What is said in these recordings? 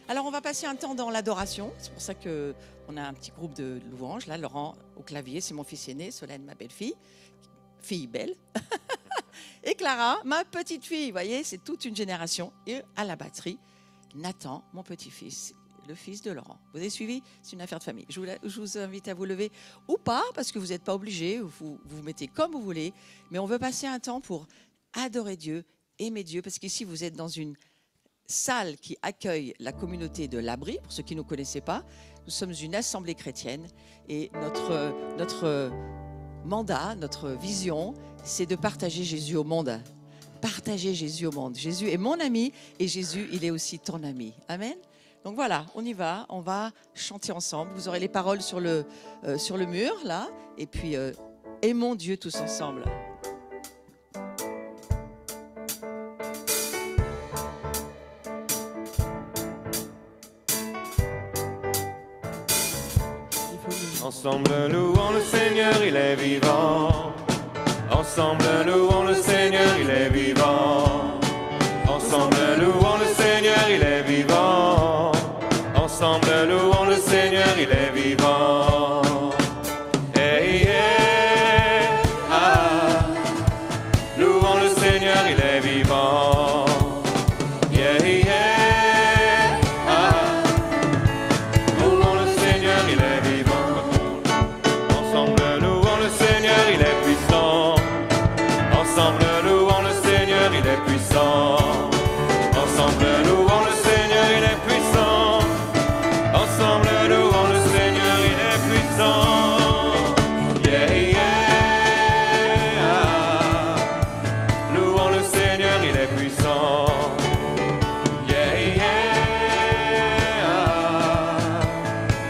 Alors, on va passer un temps dans l'adoration. C'est pour ça qu'on a un petit groupe de louanges. Là, Laurent au clavier, c'est mon fils aîné, Solène, ma belle-fille, fille belle. Et Clara, ma petite fille. Vous voyez, c'est toute une génération. Et à la batterie, Nathan, mon petit-fils, le fils de Laurent. Vous avez suivi? C'est une affaire de famille. Je vous invite à vous lever ou pas, parce que vous n'êtes pas obligés. Vous vous mettez comme vous voulez. Mais on veut passer un temps pour adorer Dieu, aimer Dieu, parce qu'ici, vous êtes dans une salle qui accueille la communauté de l'Abri. Pour ceux qui ne nous connaissaient pas, nous sommes une assemblée chrétienne et notre mandat, notre vision, c'est de partager Jésus au monde. Partager Jésus au monde. Jésus est mon ami et Jésus, il est aussi ton ami. Amen. Donc voilà, on y va, on va chanter ensemble. Vous aurez les paroles sur le mur, là. Et puis, aimons Dieu tous ensemble. Ensemble louons le Seigneur, il est vivant. Ensemble louons le Seigneur, il est vivant. Ensemble louons le Seigneur, il est vivant. Ensemble louons le Seigneur, il est vivant. Hey, yeah, ah. Louons le Seigneur, il est vivant. Yeah, yeah, ah. Louons le Seigneur, il est vivant. Ensemble louons le Seigneur, il est puissant. Ensemble louons le Seigneur, il est puissant. Ensemble louons le Seigneur, il est puissant. Ensemble louons le Seigneur, il est puissant. Yeah, yeah. Louons le Seigneur, il est puissant. Yeah, yeah.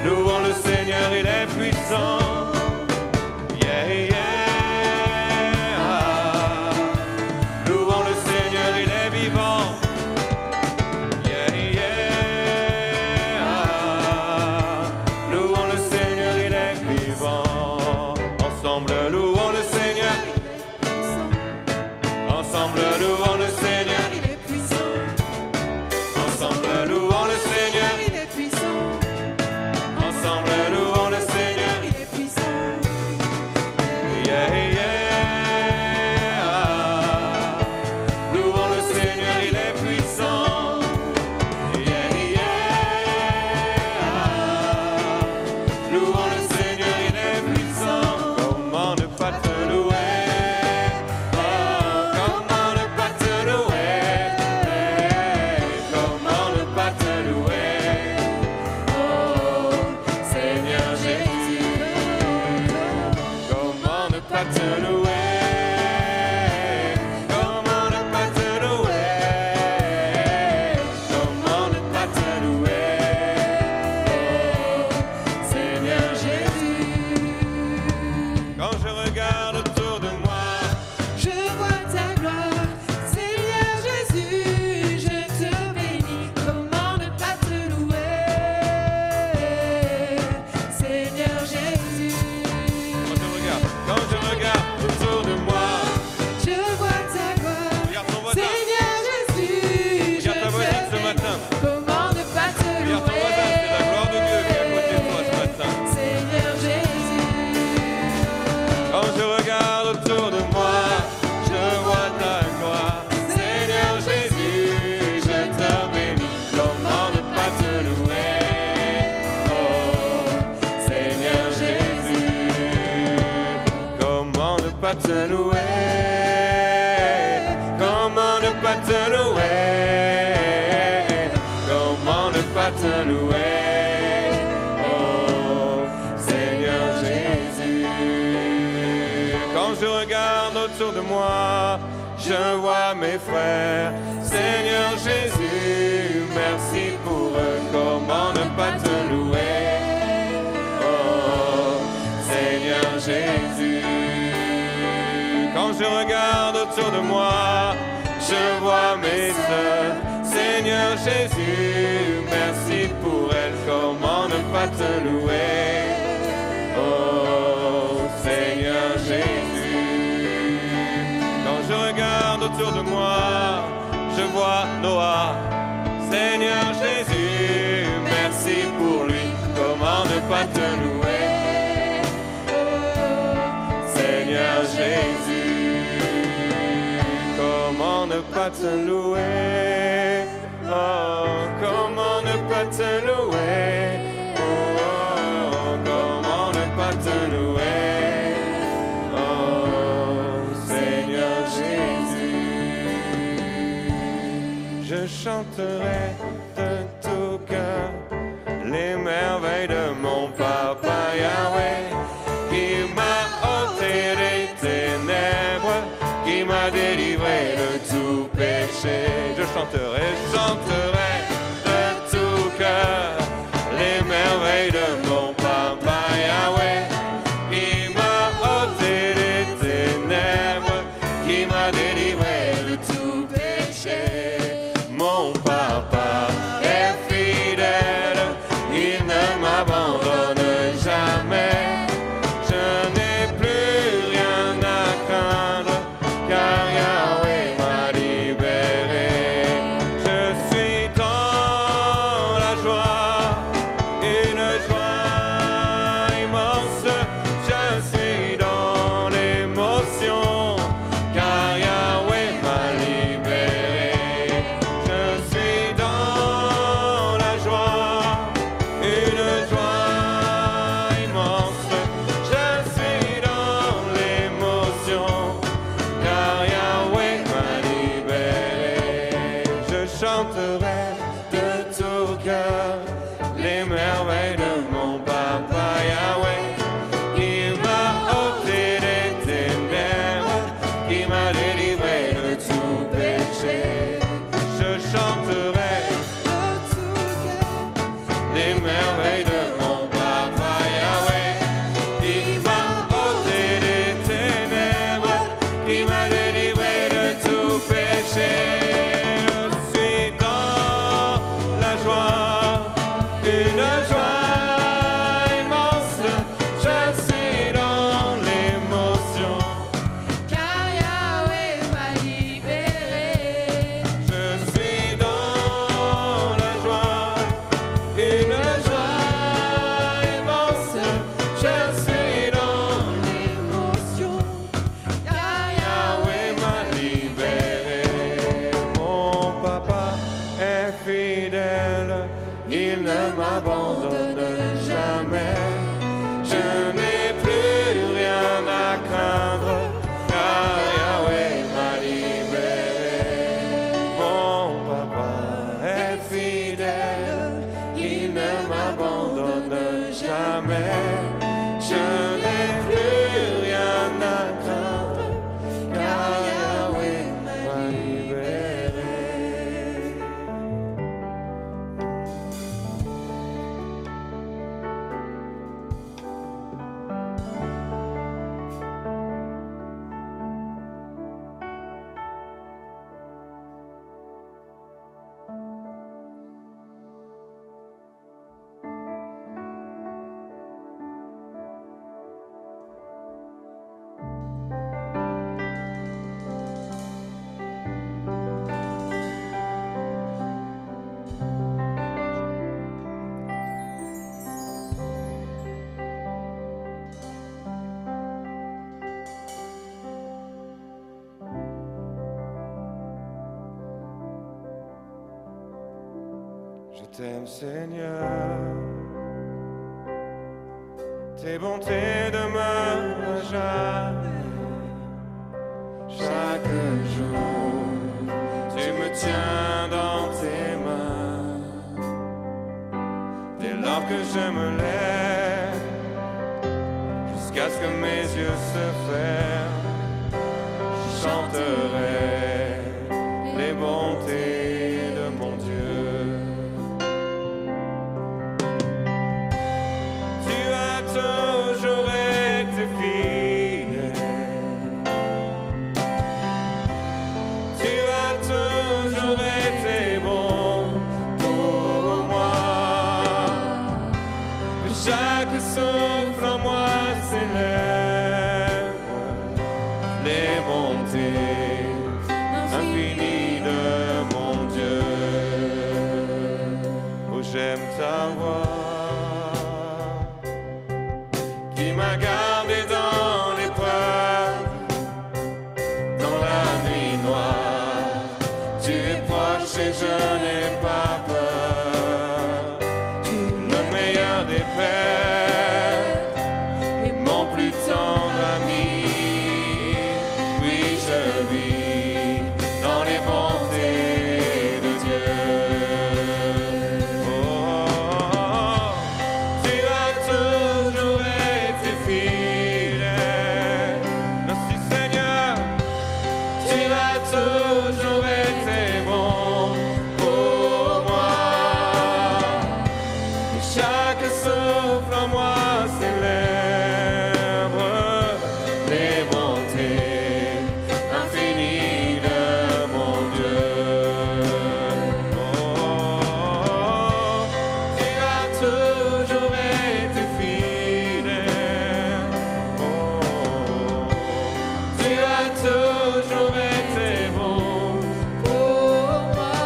Louons le Seigneur, il est puissant. Yeah, yeah. Louons le Seigneur, il est vivant. Yeah, yeah. Louons le Seigneur, il est vivant. Ensemble louons le Seigneur. Ensemble louons le Seigneur. Il est puissant, Ensemble louons le Seigneur. il est puissant, Ensemble louons le Seigneur. il est puissant. Yeah, yeah. Louons le Seigneur, il est puissant. Yeah, yeah. Louons le Seigneur, il est puissant. Comment ne pas te louer? Oh, comment ne pas te louer? Comment ne pas te louer? Oh, Seigneur Jésus. Comment ne pas te louer? Comment ne pas te louer? Comment ne pas te louer? Oh, Seigneur Jésus. Quand je regarde autour de moi, Je vois ta gloire, Seigneur Jésus, je te bénis. Comment ne pas te louer, Seigneur Jésus. quand je regarde autour de moi, Je vois ta gloire, regarde ton voisin, Seigneur Jésus, je regarde ta voisine ce te matin. bénis. Comment ne pas te Regarde ton voisin, c'est la gloire de Dieu qui est à côté de toi ce matin. louer, Seigneur Jésus. Quand je regarde autour de moi, je vois ta gloire. Seigneur Jésus, je te bénis. Comment ne pas te louer? Oh, Seigneur Jésus. Comment ne pas te louer? Comment ne pas te louer? Comment ne pas te louer? Oh, Seigneur Jésus. Quand je regarde autour de moi, je vois mes frères. Seigneur Jésus, merci pour eux. Comment ne pas te louer? Oh, Seigneur Jésus. Quand je regarde autour de moi, je vois mes sœurs. Seigneur Jésus, merci pour elles. Comment ne pas te louer? Oh, Seigneur Jésus. Quand je regarde autour de moi, je vois Noah. Seigneur Jésus, pas te louer, Seigneur Jésus? Comment ne pas te louer? Oh, comment ne pas te louer? Oh, comment ne pas te louer? Oh, Seigneur Jésus. Je chanterai de tout cœur les merveilles de mon Papa Yahweh, qui m'a ôté des ténèbres, qui m'a délivré de tout péché. Je chanterai de tout cœur les merveilles de mon Papa Yahweh, qui m'a ôté des ténèbres, qui m'a délivré de tout péché. Mon Papa est fidèle, il ne m'abandonne jamais. Je n'ai plus rien à craindre, car Yahweh m'a libéré. Je suis dans la joie, une joie immense. Je suis dans l'émotion, car Yahweh m'a libéré. Je suis dans la joie, une joie immense. Je suis dans l'émotion, car Yahweh m'a libéré. Je chanterai de tout cœur les merveilles de mon Papa Yahweh, qui m'a ôté des ténèbres, qui m'a délivré de tout péché. Je chanterai les merveilles de mon Papa Yahweh, qui m'a ôté des ténèbres, qui m'a délivré de tout péché. Je suis dans la joie, une joie immense. Je suis dans l'émotion, car Yahweh m'a libéré. je suis dans la joie, une joie immense. Je suis dans L'émotion, car Yahweh m'a libéré. Mon papa est fidèle, il ne m'abandonne jamais. Je n'ai plus rien à craindre, car Yahweh m'a libéré. Mon papa est fidèle, il ne m'abandonne jamais. Je n'ai plus rien à craindre, car Yahweh m'a libéré. Je t'aime, Seigneur, tes bontés demeurent à jamais. Chaque jour, tu me tiens dans tes mains. Dès lors que je me lève, jusqu'à ce que mes yeux se ferment, je chanterai les bontés de mon Dieu. Tu as toujours été fidèle. Tu as toujours été bon pour moi. Que chaque souffle en moi célèbre les bontés infinies de mon Dieu. Oh, j'aime ta voix. qui m'a gardé dans l'épreuve, dans la nuit noire. Tu es proche et je n'ai pas peur. Le meilleur des pères et mon plus tendre ami. Oui, je vis dans les bontés de Dieu. Oh, tu as toujours été fidèle. Merci Seigneur. Tu as toujours été bon pour moi. Et chaque souffle en moi célèbre les bontés infinies de mon Dieu. Oh, tu as toujours été fidèle. Oh, tu as toujours été bon pour moi.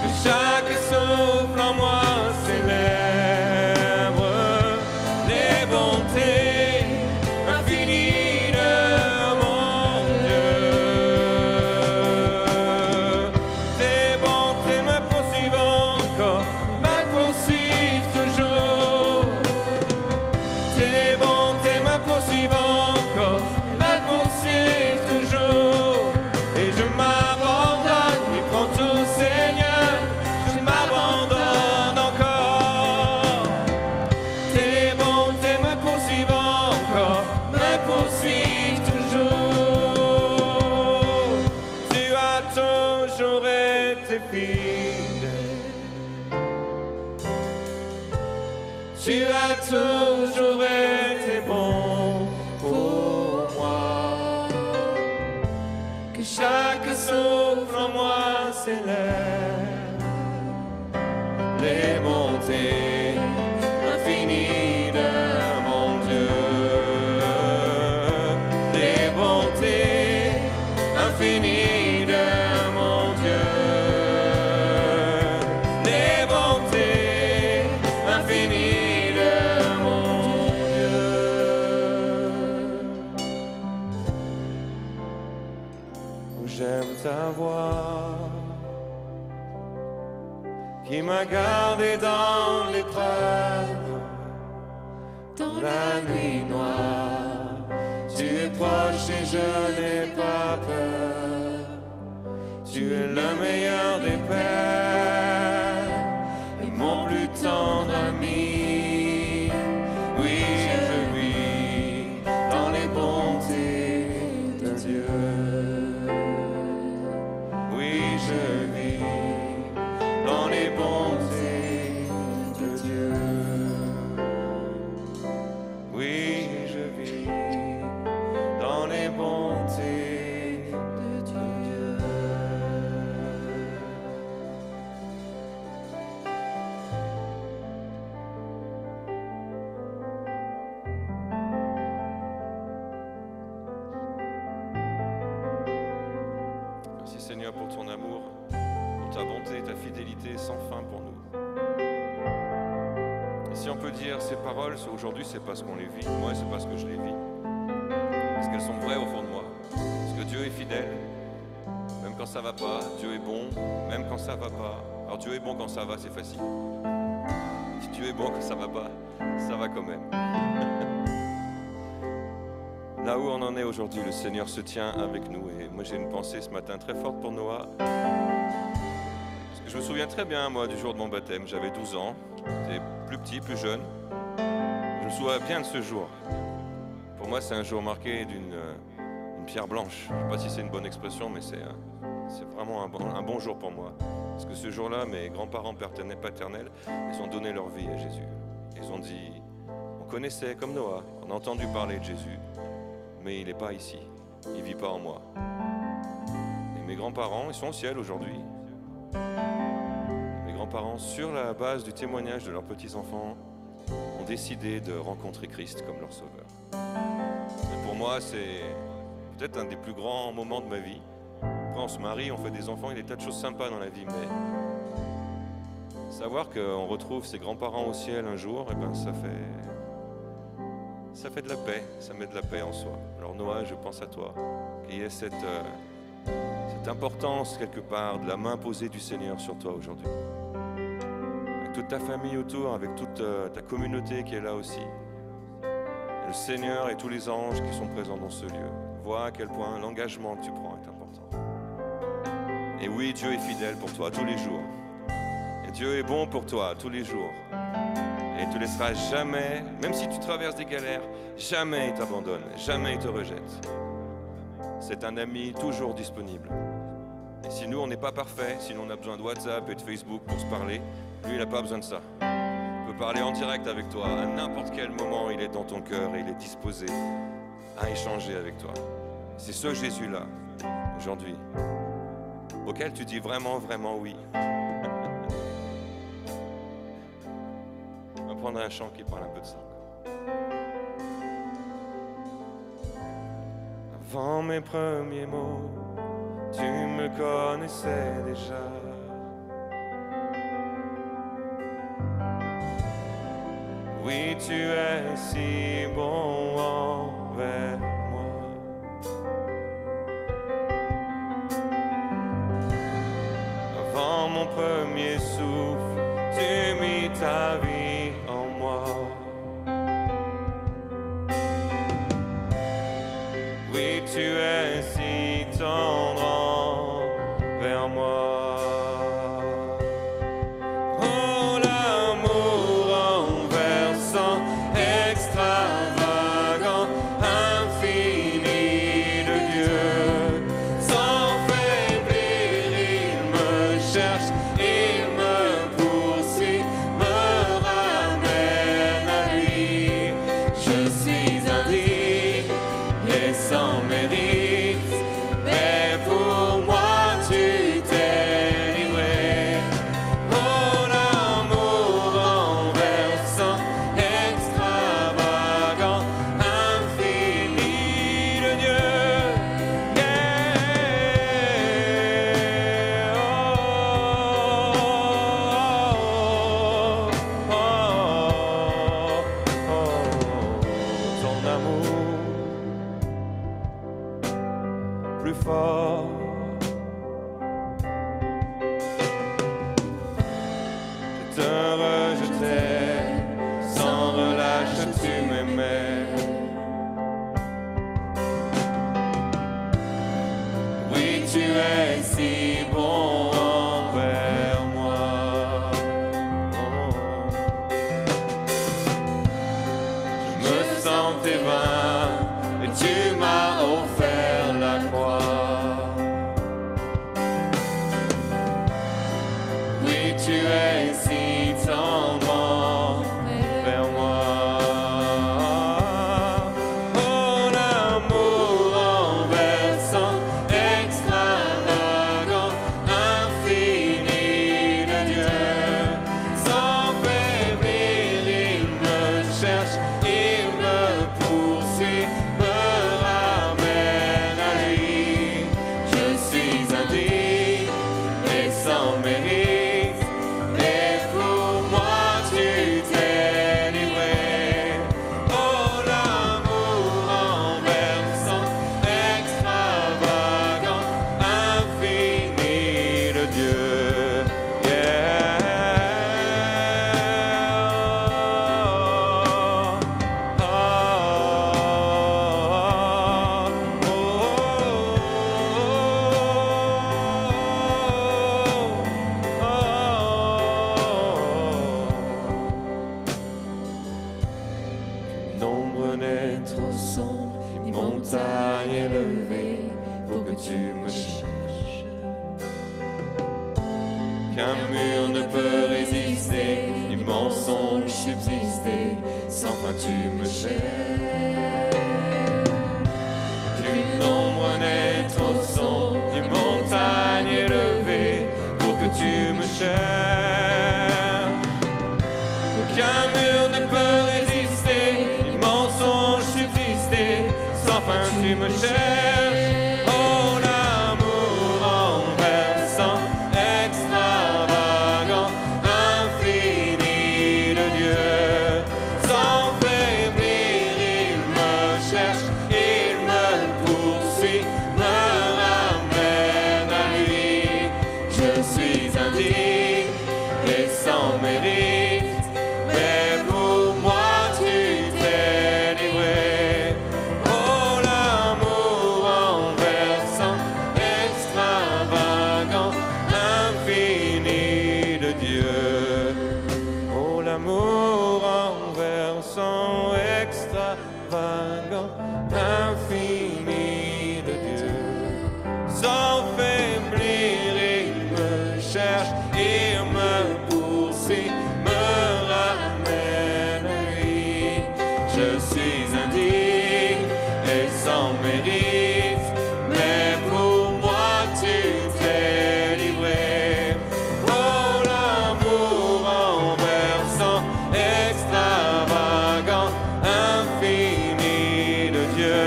Et chaque souffle en moi célèbre les bontés infinies de mon Dieu. Tes bontés me poursuivent encore, me poursuivent toujours. Tes bontés me poursuivent encore, me poursuivent toujours. Et je m'abandonne, et prends tout Seigneur, je m'abandonne encore. Tes bontés me poursuivent encore, me poursuivent toujours. Tu as toujours été fidèle. Tu as toujours été bon pour moi. Que chaque souffle en moi célèbre les bontés infinies de mon Dieu. Les bontés infinies de mon Dieu. Les bontés infinies de mon Dieu. J'aime ta voix qui m'a gardé dans l'épreuve, dans la nuit noire. Tu es proche et je n'ai pas peur. Tu es le meilleur des pères et mon plus tendre ami. Oui, je vis dans les bontés de Dieu. Oui, je vis dans les bontés de Dieu. Oui, je vis dans les bontés de Dieu. Merci Seigneur pour ton amour, pour ta bonté et ta fidélité sans fin pour nous. Et si on peut dire ces paroles, aujourd'hui c'est parce qu'on les vit, moi c'est parce que je les vis. Parce qu'elles sont vraies au fond de moi. Parce que Dieu est fidèle, même quand ça va pas. Dieu est bon, même quand ça va pas. Alors Dieu est bon quand ça va, c'est facile. Si Dieu est bon quand ça va pas, ça va quand même. Là où on en est aujourd'hui, le Seigneur se tient avec nous. Et moi j'ai une pensée ce matin très forte pour Noah. Parce que je me souviens très bien, moi, du jour de mon baptême. J'avais 12 ans, j'étais plus petit, plus jeune. Je me souviens bien de ce jour. Pour moi, c'est un jour marqué d'une pierre blanche. Je ne sais pas si c'est une bonne expression, mais c'est vraiment un bon jour pour moi. Parce que ce jour-là, mes grands-parents paternels, ils ont donné leur vie à Jésus. Ils ont dit, on connaissait comme Noah, on a entendu parler de Jésus, mais il n'est pas ici, il ne vit pas en moi. Et mes grands-parents, ils sont au ciel aujourd'hui. Mes grands-parents, sur la base du témoignage de leurs petits-enfants, ont décidé de rencontrer Christ comme leur sauveur. Et pour moi, c'est peut-être un des plus grands moments de ma vie. Après, on se marie, on fait des enfants, il y a des tas de choses sympas dans la vie, mais savoir qu'on retrouve ses grands-parents au ciel un jour, eh ben, ça ça fait de la paix, ça met de la paix en soi. Alors Noah, je pense à toi, qu'il y ait cette importance quelque part de la main posée du Seigneur sur toi aujourd'hui. Avec toute ta famille autour, avec toute ta communauté qui est là aussi. Et le Seigneur et tous les anges qui sont présents dans ce lieu voient à quel point l'engagement que tu prends est important. Et oui, Dieu est fidèle pour toi tous les jours. Et Dieu est bon pour toi tous les jours. Et il ne te laissera jamais, même si tu traverses des galères, jamais il t'abandonne, jamais il te rejette. C'est un ami toujours disponible. Et si nous, on n'est pas parfait, si nous, on a besoin de WhatsApp et de Facebook pour se parler, lui, il n'a pas besoin de ça. Il peut parler en direct avec toi. À n'importe quel moment, il est dans ton cœur et il est disposé à échanger avec toi. C'est ce Jésus-là, aujourd'hui, auquel tu dis vraiment, vraiment oui. On va prendre un chant qui parle un peu de ça. Avant mes premiers mots, tu me connaissais déjà. Oui, tu es si bon envers moi. Avant mon premier souffle, tu mis ta vie en moi. Oui, tu es si tendre envers moi. Oh, l'amour renversant, extravagant, infini de Dieu. Sans faiblir, il me cherche, il me poursuit, me ramène à lui. Je suis indigne et sans mérite, mais pour moi tu t'es livré. Oh, l'amour renversant, extravagant, infini de Dieu. Ton amour plus fort. Je te rejetais, sans relâche tu m'aimais. Oui, tu es si bon envers moi. Je me sentais vain et tu m'as offert la croix. Oui, tu es si tendre vers moi. Oh, l'amour renversant, extravagant, infini de Dieu. Sans faiblir, il me cherche, il me poursuit, me ramène à lui. Je suis indigne et sans mérite, mais pour moi tu t'es livré. Oh, l'amour renversant, extravagant, infini de Dieu. L'ombre n'est trop sombre, une montagne élevée pour que tu me cherches. Qu'un mur ne peut résister, ni mensonge subsister, sans fin tu me cherches. Qu'une ombre n'est trop sombre, une montagne élevée pour que tu me cherches. Qu'un mur ne peut résister, ni mensonge subsister, sans fin tu me cherches. Oh, l'amour renversant, extravagant, infini de Dieu. Sans faiblir, il Dieu. Oh, l'amour renversant, extravagant, infini de Dieu. Sans faiblir, il me cherche et me poursuit, me ramène à lui. Je suis indigne et sans mérite, mais pour moi tu t'es livré. Oh, l'amour renversant, extravagant, infini de Dieu.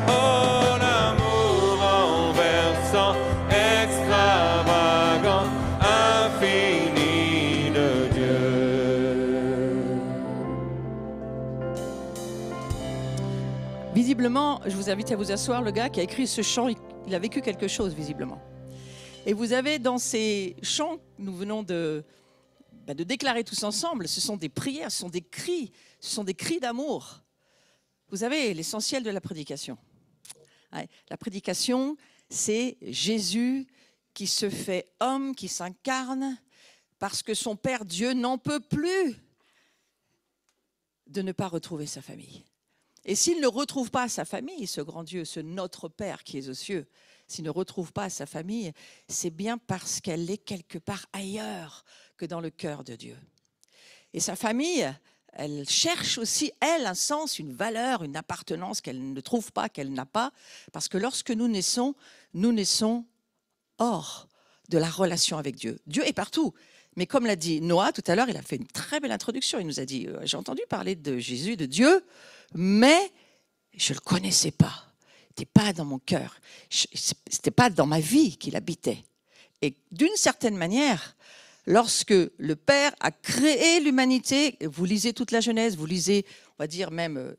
Oh, l'amour renversant, extravagant, infini de Dieu. Visiblement, je vous invite à vous asseoir, le gars qui a écrit ce chant, il a vécu quelque chose visiblement. Et vous avez dans ces chants que nous venons de déclarer tous ensemble, ce sont des prières, ce sont des cris d'amour. Vous savez, l'essentiel de la prédication. Ouais, la prédication, c'est Jésus qui se fait homme, qui s'incarne, parce que son Père Dieu n'en peut plus de ne pas retrouver sa famille. Et s'il ne retrouve pas sa famille, ce grand Dieu, ce notre Père qui est aux cieux, s'il ne retrouve pas sa famille, c'est bien parce qu'elle est quelque part ailleurs que dans le cœur de Dieu. Et sa famille, elle cherche aussi, elle, un sens, une valeur, une appartenance qu'elle ne trouve pas, qu'elle n'a pas, parce que lorsque nous naissons hors de la relation avec Dieu. Dieu est partout. Mais comme l'a dit Noah tout à l'heure, il a fait une très belle introduction. Il nous a dit, j'ai entendu parler de Jésus, de Dieu, mais je ne le connaissais pas. Il n'était pas dans mon cœur. Ce n'était pas dans ma vie qu'il habitait. Et d'une certaine manière, lorsque le Père a créé l'humanité, vous lisez toute la Genèse, vous lisez, on va dire même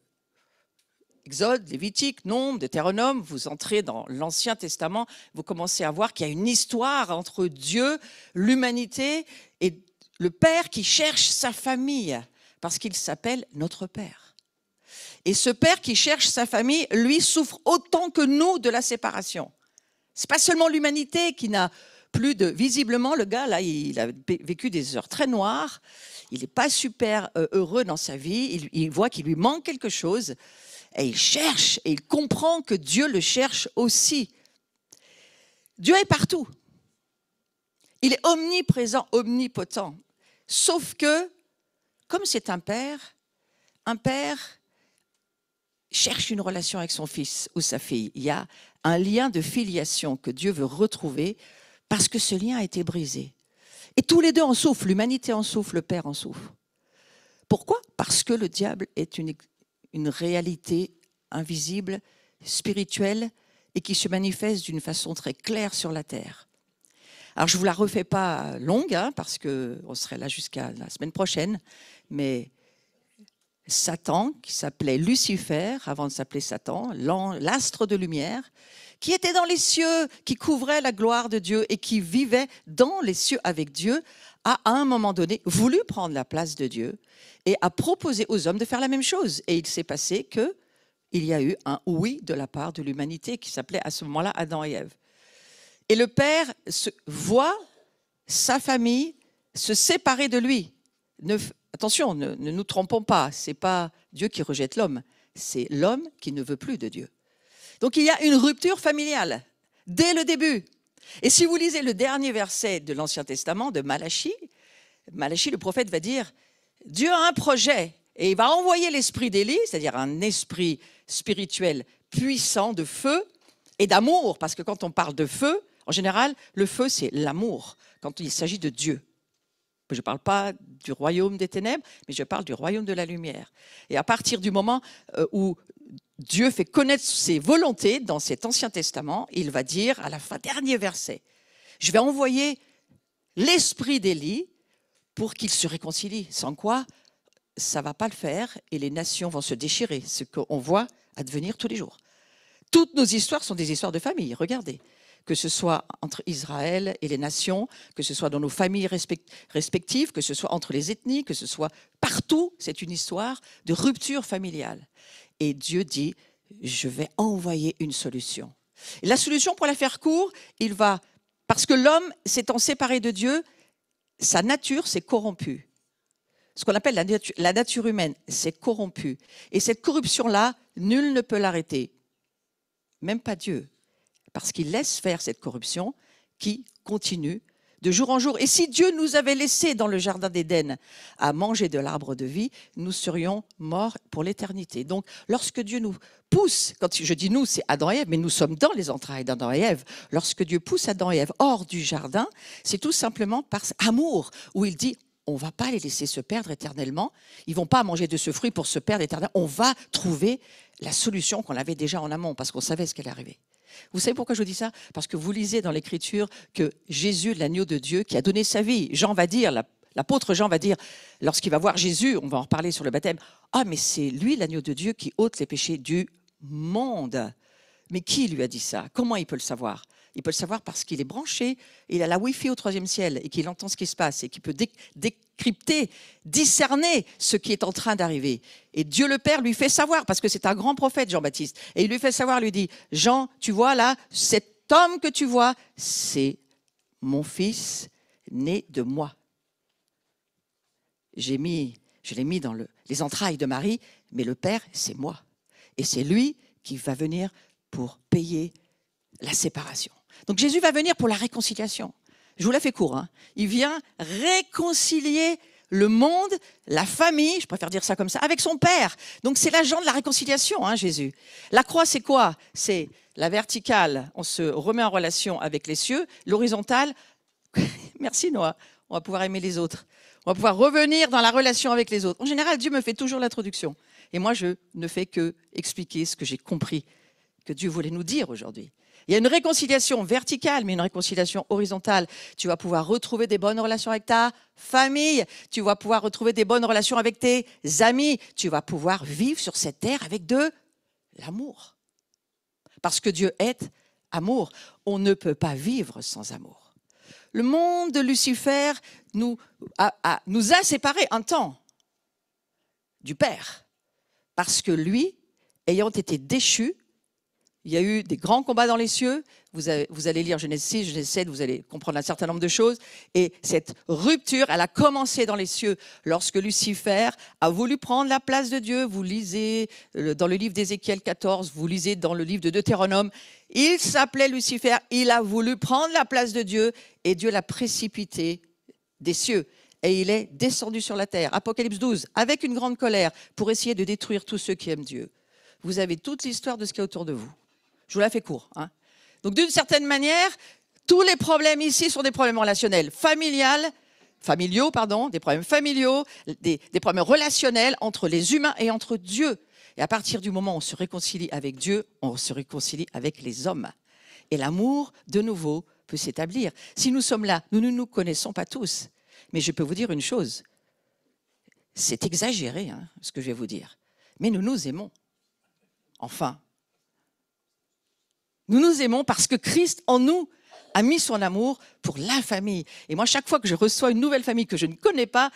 Exode, Lévitique, Nombre, Deutéronome, vous entrez dans l'Ancien Testament, vous commencez à voir qu'il y a une histoire entre Dieu, l'humanité et le Père qui cherche sa famille, parce qu'il s'appelle notre Père. Et ce Père qui cherche sa famille, lui, souffre autant que nous de la séparation. Ce n'est pas seulement l'humanité qui n'a plus de... Visiblement, le gars, là, il a vécu des heures très noires, il n'est pas super heureux dans sa vie, il voit qu'il lui manque quelque chose, et il cherche, et il comprend que Dieu le cherche aussi. Dieu est partout. Il est omniprésent, omnipotent. Sauf que, comme c'est un père cherche une relation avec son fils ou sa fille. Il y a un lien de filiation que Dieu veut retrouver parce que ce lien a été brisé. Et tous les deux en souffrent, l'humanité en souffre, le Père en souffre. Pourquoi ? Parce que le diable est une réalité invisible, spirituelle, et qui se manifeste d'une façon très claire sur la terre. Alors, je ne vous la refais pas longue, parce qu'on serait là jusqu'à la semaine prochaine, mais Satan, qui s'appelait Lucifer, avant de s'appeler Satan, l'astre de lumière, qui était dans les cieux, qui couvrait la gloire de Dieu et qui vivait dans les cieux avec Dieu, a à un moment donné voulu prendre la place de Dieu et a proposé aux hommes de faire la même chose. Et il s'est passé qu'il y a eu un oui de la part de l'humanité qui s'appelait à ce moment-là Adam et Ève. Et le Père voit sa famille se séparer de lui. Attention, ne nous trompons pas, ce n'est pas Dieu qui rejette l'homme, c'est l'homme qui ne veut plus de Dieu. Donc il y a une rupture familiale, dès le début. Et si vous lisez le dernier verset de l'Ancien Testament, de Malachie, le prophète va dire, Dieu a un projet, et il va envoyer l'esprit d'Élie, c'est-à-dire un esprit spirituel puissant de feu et d'amour, parce que quand on parle de feu, en général, le feu c'est l'amour, quand il s'agit de Dieu. Je ne parle pas du royaume des ténèbres, mais je parle du royaume de la lumière. Et à partir du moment où Dieu fait connaître ses volontés dans cet Ancien Testament, il va dire à la fin, dernier verset, je vais envoyer l'esprit d'Élie pour qu'il se réconcilie. Sans quoi, ça ne va pas le faire et les nations vont se déchirer, ce qu'on voit advenir tous les jours. Toutes nos histoires sont des histoires de famille, regardez. Que ce soit entre Israël et les nations, que ce soit dans nos familles respectives, que ce soit entre les ethnies, que ce soit partout, c'est une histoire de rupture familiale. Et Dieu dit, je vais envoyer une solution. Et la solution, pour la faire court, parce que l'homme s'étant séparé de Dieu, sa nature s'est corrompue. Ce qu'on appelle la nature humaine s'est corrompue. Et cette corruption-là, nul ne peut l'arrêter. Même pas Dieu. Parce qu'il laisse faire cette corruption qui continue de jour en jour. Et si Dieu nous avait laissé dans le jardin d'Éden à manger de l'arbre de vie, nous serions morts pour l'éternité. Donc, lorsque Dieu nous pousse, quand je dis nous, c'est Adam et Ève, mais nous sommes dans les entrailles d'Adam et Ève. Lorsque Dieu pousse Adam et Ève hors du jardin, c'est tout simplement par amour, où il dit, on ne va pas les laisser se perdre éternellement. Ils ne vont pas manger de ce fruit pour se perdre éternellement. On va trouver la solution qu'on avait déjà en amont, parce qu'on savait ce qui allait arriver. Vous savez pourquoi je vous dis ça? Parce que vous lisez dans l'Écriture que Jésus, l'agneau de Dieu, qui a donné sa vie, Jean va dire, l'apôtre Jean va dire, lorsqu'il va voir Jésus, on va en reparler sur le baptême, « Ah, mais c'est lui, l'agneau de Dieu, qui ôte les péchés du monde. » Mais qui lui a dit ça? Comment il peut le savoir? Il peut le savoir parce qu'il est branché, il a la Wi-Fi au 3e ciel et qu'il entend ce qui se passe et qu'il peut décrypter, discerner ce qui est en train d'arriver. Et Dieu le Père lui fait savoir, parce que c'est un grand prophète, Jean-Baptiste. Et il lui fait savoir, lui dit, Jean, tu vois là, cet homme que tu vois, c'est mon fils né de moi. Je l'ai mis dans les entrailles de Marie, mais le Père, c'est moi. Et c'est lui qui va venir pour payer la séparation. Donc Jésus va venir pour la réconciliation. Je vous la fais court. Hein. Il vient réconcilier le monde, la famille, je préfère dire ça comme ça, avec son Père. Donc c'est l'agent de la réconciliation, hein, Jésus. La croix, c'est quoi? C'est la verticale, on se remet en relation avec les cieux. L'horizontale, merci Noah, on va pouvoir aimer les autres. On va pouvoir revenir dans la relation avec les autres. En général, Dieu me fait toujours l'introduction. Et moi, je ne fais que expliquer ce que j'ai compris que Dieu voulait nous dire aujourd'hui. Il y a une réconciliation verticale, mais une réconciliation horizontale. Tu vas pouvoir retrouver des bonnes relations avec ta famille. Tu vas pouvoir retrouver des bonnes relations avec tes amis. Tu vas pouvoir vivre sur cette terre avec de l'amour. Parce que Dieu est amour. On ne peut pas vivre sans amour. Le monde de Lucifer nous a séparés un temps du Père. Parce que lui, ayant été déchu, il y a eu des grands combats dans les cieux. Vous allez lire Genèse 6, Genèse 7, vous allez comprendre un certain nombre de choses. Et cette rupture, elle a commencé dans les cieux lorsque Lucifer a voulu prendre la place de Dieu. Vous lisez dans le livre d'Ézéchiel 14, vous lisez dans le livre de Deutéronome. Il s'appelait Lucifer, il a voulu prendre la place de Dieu et Dieu l'a précipité des cieux. Et il est descendu sur la terre. Apocalypse 12, avec une grande colère pour essayer de détruire tous ceux qui aiment Dieu. Vous avez toute l'histoire de ce qu'il y a autour de vous. Je vous la fais court. Hein. Donc, d'une certaine manière, tous les problèmes ici sont des problèmes relationnels, familiaux, des problèmes familiaux, des problèmes relationnels entre les humains et entre Dieu. Et à partir du moment où on se réconcilie avec Dieu, on se réconcilie avec les hommes. Et l'amour, de nouveau, peut s'établir. Si nous sommes là, nous ne nous connaissons pas tous. Mais je peux vous dire une chose. C'est exagéré, hein, ce que je vais vous dire. Mais nous nous aimons. Enfin. Nous nous aimons parce que Christ, en nous, a mis son amour pour la famille. Et moi, chaque fois que je reçois une nouvelle famille que je ne connais pas,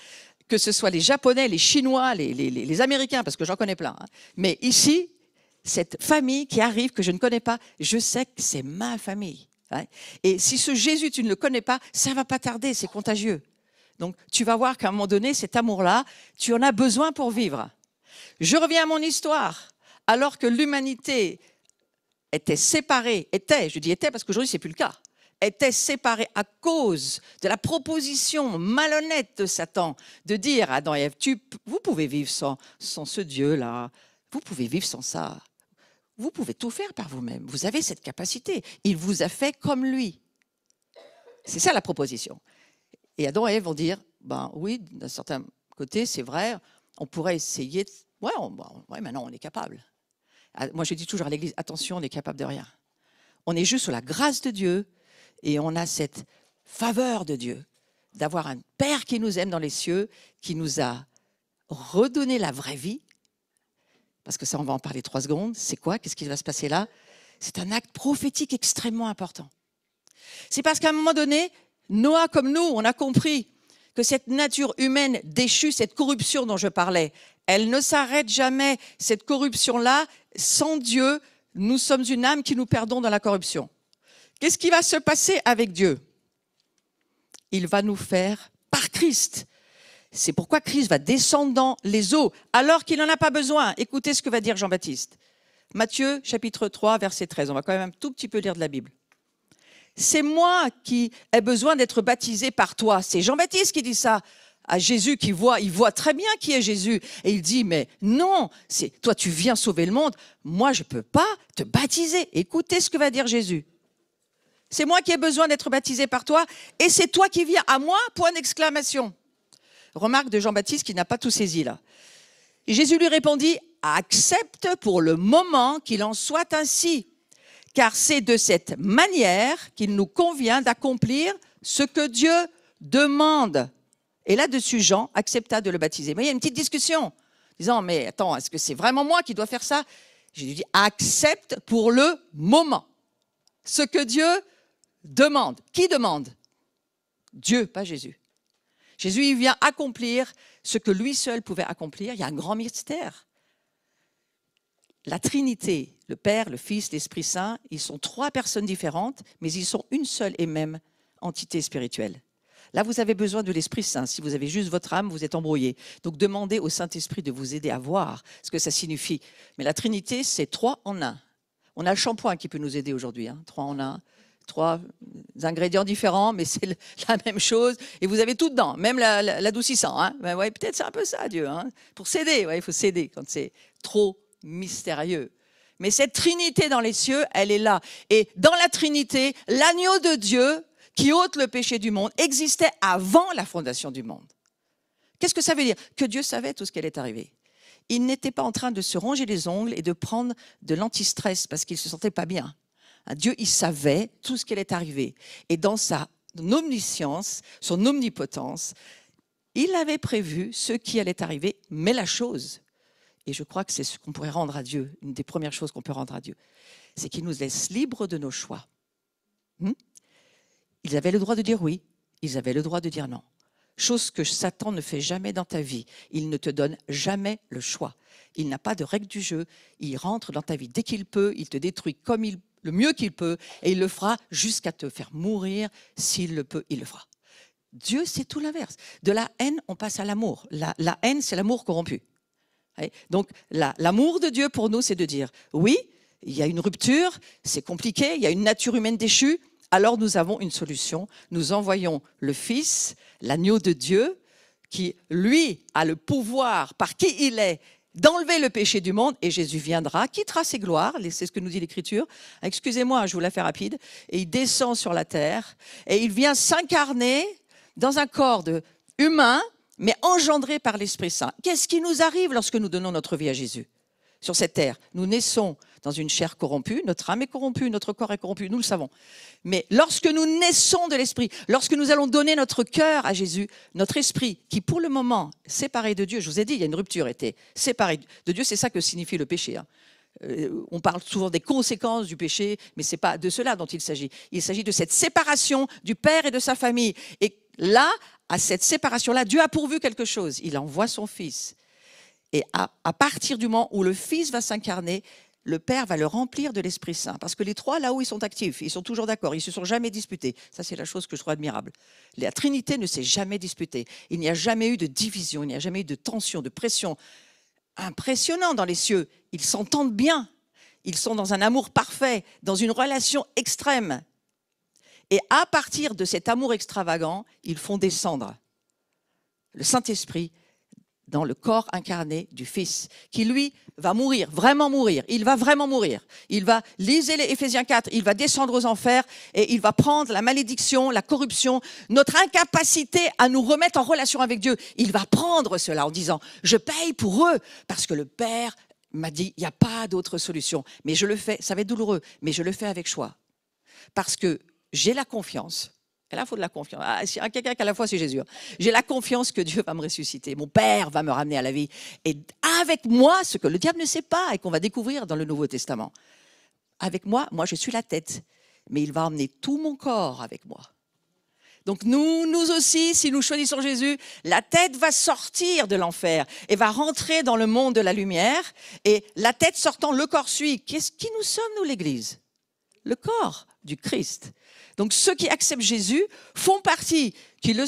que ce soit les Japonais, les Chinois, les Américains, parce que j'en connais plein, hein, mais ici, cette famille qui arrive, que je ne connais pas, je sais que c'est ma famille. Hein. Et si ce Jésus, tu ne le connais pas, ça ne va pas tarder, c'est contagieux. Donc, tu vas voir qu'à un moment donné, cet amour-là, tu en as besoin pour vivre. Je reviens à mon histoire. Alors que l'humanité était séparée, je dis était parce qu'aujourd'hui, ce n'est plus le cas, était séparée à cause de la proposition malhonnête de Satan de dire à Adam et Ève, vous pouvez vivre sans ce Dieu-là, vous pouvez vivre sans ça, vous pouvez tout faire par vous-même, vous avez cette capacité, il vous a fait comme lui. C'est ça la proposition. Et Adam et Ève vont dire, ben oui, d'un certain côté, c'est vrai, on pourrait essayer, maintenant on est capable. Moi je dis toujours à l'église, attention, on n'est capable de rien. On est juste sous la grâce de Dieu et on a cette faveur de Dieu d'avoir un Père qui nous aime dans les cieux, qui nous a redonné la vraie vie. Parce que ça, on va en parler 3 secondes. C'est quoi? Qu'est-ce qui va se passer là? C'est un acte prophétique extrêmement important. C'est parce qu'à un moment donné, Noah comme nous, on a compris que cette nature humaine déchue, cette corruption dont je parlais, elle ne s'arrête jamais. Cette corruption-là, sans Dieu, nous sommes une âme qui nous perdons dans la corruption. Qu'est-ce qui va se passer avec Dieu? Il va nous faire par Christ. C'est pourquoi Christ va descendre dans les eaux, alors qu'il n'en a pas besoin. Écoutez ce que va dire Jean-Baptiste. Matthieu, chapitre 3, verset 13. On va quand même un tout petit peu lire de la Bible. C'est moi qui ai besoin d'être baptisé par toi. C'est Jean-Baptiste qui dit ça à Jésus, il voit très bien qui est Jésus. Et il dit, mais non, toi tu viens sauver le monde, moi je ne peux pas te baptiser. Écoutez ce que va dire Jésus. C'est moi qui ai besoin d'être baptisé par toi, et c'est toi qui viens à moi, point d'exclamation. Remarque de Jean-Baptiste qui n'a pas tout saisi là. Et Jésus lui répondit, accepte pour le moment qu'il en soit ainsi, car c'est de cette manière qu'il nous convient d'accomplir ce que Dieu demande. Et là-dessus, Jean accepta de le baptiser. Mais il y a une petite discussion, disant, mais attends, est-ce que c'est vraiment moi qui dois faire ça? Jésus dit, accepte pour le moment ce que Dieu demande. Qui demande? Dieu, pas Jésus. Jésus, il vient accomplir ce que lui seul pouvait accomplir. Il y a un grand mystère. La Trinité, le Père, le Fils, l'Esprit Saint, ils sont trois personnes différentes, mais ils sont une seule et même entité spirituelle. Là, vous avez besoin de l'Esprit Saint. Si vous avez juste votre âme, vous êtes embrouillé. Donc, demandez au Saint-Esprit de vous aider à voir ce que ça signifie. Mais la Trinité, c'est 3 en 1. On a le shampoing qui peut nous aider aujourd'hui. 3 en 1, 3 ingrédients différents, mais c'est la même chose. Et vous avez tout dedans, même l'adoucissant. Ben ouais, peut-être c'est un peu ça, Dieu. Pour s'aider, il faut s'aider quand c'est trop mystérieux. Mais cette Trinité dans les cieux, elle est là. Et dans la Trinité, l'agneau de Dieu qui ôte le péché du monde, existait avant la fondation du monde. Qu'est-ce que ça veut dire? Que Dieu savait tout ce qui allait arriver. Il n'était pas en train de se ronger les ongles et de prendre de l'antistress parce qu'il ne se sentait pas bien. Dieu, il savait tout ce qui allait arriver. Et dans sa omniscience, son omnipotence, il avait prévu ce qui allait arriver, mais la chose, et je crois que c'est ce qu'on pourrait rendre à Dieu, une des premières choses qu'on peut rendre à Dieu, c'est qu'il nous laisse libres de nos choix. Ils avaient le droit de dire oui, ils avaient le droit de dire non. Chose que Satan ne fait jamais dans ta vie. Il ne te donne jamais le choix. Il n'a pas de règle du jeu. Il rentre dans ta vie dès qu'il peut, il te détruit comme le mieux qu'il peut, et il le fera jusqu'à te faire mourir. S'il le peut, il le fera. Dieu, c'est tout l'inverse. De la haine, on passe à l'amour. La haine, c'est l'amour corrompu. Donc, l'amour de Dieu pour nous, c'est de dire, oui, il y a une rupture, c'est compliqué, il y a une nature humaine déchue. Alors nous avons une solution. Nous envoyons le Fils, l'agneau de Dieu, qui, lui, a le pouvoir, par qui il est, d'enlever le péché du monde. Et Jésus viendra, quittera ses gloires, c'est ce que nous dit l'Écriture. Excusez-moi, je vous la fais rapide. Et il descend sur la terre, et il vient s'incarner dans un corps humain, mais engendré par l'Esprit Saint. Qu'est-ce qui nous arrive lorsque nous donnons notre vie à Jésus? Sur cette terre, nous naissons dans une chair corrompue, notre âme est corrompue, notre corps est corrompu, nous le savons. Mais lorsque nous naissons de l'Esprit, lorsque nous allons donner notre cœur à Jésus, notre esprit, qui pour le moment, séparé de Dieu, je vous ai dit, il y a une rupture, était séparé de Dieu, c'est ça que signifie le péché. On parle souvent des conséquences du péché, mais ce n'est pas de cela dont il s'agit. Il s'agit de cette séparation du Père et de sa famille. Et là, à cette séparation-là, Dieu a pourvu quelque chose. Il envoie son Fils. Et à partir du moment où le Fils va s'incarner, le Père va le remplir de l'Esprit Saint. Parce que les trois, là où ils sont actifs, ils sont toujours d'accord, ils ne se sont jamais disputés. Ça, c'est la chose que je trouve admirable. La Trinité ne s'est jamais disputée. Il n'y a jamais eu de division, il n'y a jamais eu de tension, de pression. Impressionnant dans les cieux. Ils s'entendent bien. Ils sont dans un amour parfait, dans une relation extrême. Et à partir de cet amour extravagant, ils font descendre le Saint-Esprit dans le corps incarné du Fils, qui lui va mourir, vraiment mourir. Il va vraiment mourir. Il va, lisez les Éphésiens 4, il va descendre aux enfers et il va prendre la malédiction, la corruption, notre incapacité à nous remettre en relation avec Dieu. Il va prendre cela en disant, je paye pour eux, parce que le Père m'a dit, il n'y a pas d'autre solution. Mais je le fais, ça va être douloureux, mais je le fais avec choix. Parce que j'ai la confiance. Et là, il faut de la confiance. S'il y a quelqu'un qui a la foi, c'est Jésus. J'ai la confiance que Dieu va me ressusciter. Mon Père va me ramener à la vie. Et avec moi, ce que le diable ne sait pas et qu'on va découvrir dans le Nouveau Testament. Avec moi, je suis la tête. Mais il va emmener tout mon corps avec moi. Donc nous aussi, si nous choisissons Jésus, la tête va sortir de l'enfer et va rentrer dans le monde de la lumière. Et la tête sortant, le corps suit. Qui nous sommes, nous, l'Église? Le corps du Christ. Donc ceux qui acceptent Jésus font partie, ils